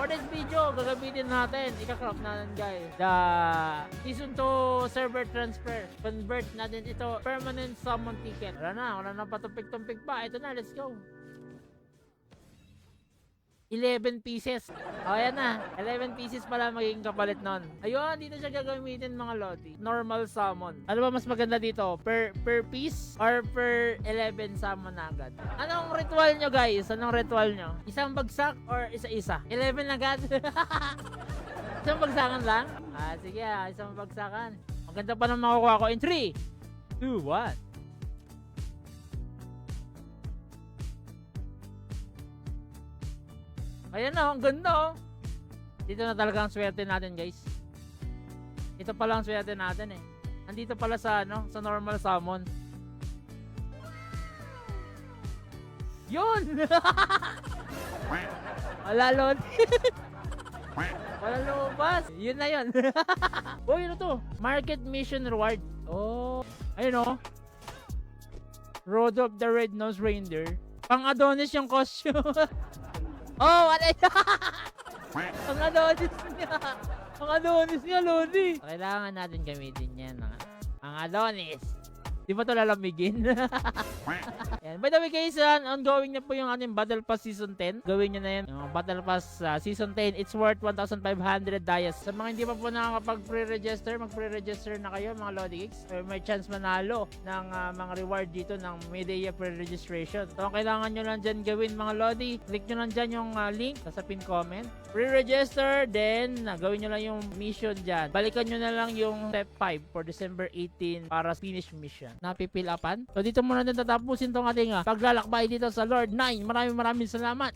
For this video, gagamitin natin, ika-crop natin guys, the Season 2 server transfer. Convert natin ito, permanent summon ticket. Wala na patumpik-tumpik pa. Ito na, let's go. 11 pieces. O, yan na. 11 pieces pala magiging kapalit nun. Ayun, dito siya gagamitin mga lodi. Normal summon. Ano ba mas maganda dito? Per piece or per 11 summon agad? Anong ritual nyo guys? Anong ritual nyo? Isang bagsak or isa-isa? 11 agad? Isang bagsakan lang? Sige isang bagsakan. Maganda pa nang makukuha ko in 3, 2, 1. Ayan na, ang ganda oh. Dito na talaga ang swerte natin guys. Ito pala ang swerte natin eh. Andito pala sa sa normal summon. Yun! Wala lon. Wala lumabas. Yun na yun. Oh, yun na to. Market mission reward. Oh. Ayun oh. Road of the Red-Nosed Reindeer. Pang Adonis yung costume. Oh, wala yun. Ang Adonis niya. Ang Adonis niya, Lodi. Kailangan natin gamitin yan. Ang Adonis. Di ba ito lalamigin? Yan. By the way guys, ongoing na po yung ating Battle Pass Season 10. Gawin nyo na yan. Yung Battle Pass Season 10, it's worth 1,500 dias. Sa mga hindi pa po nakakapag-pre-register, mag-pre-register na kayo mga Lodi Geeks. Or may chance manalo ng mga reward dito ng Medea pre-registration. So, ang kailangan nyo lang dyan gawin mga Lodi, click nyo lang dyan yung link sa pin comment. Pre-register, then gawin nyo lang yung mission dyan. Balikan nyo na lang yung step 5 for December 18 para finish mission. Napipil upan. So dito muna natin tatapusin tong ating paglalakbay dito sa Lord 9. Maraming salamat.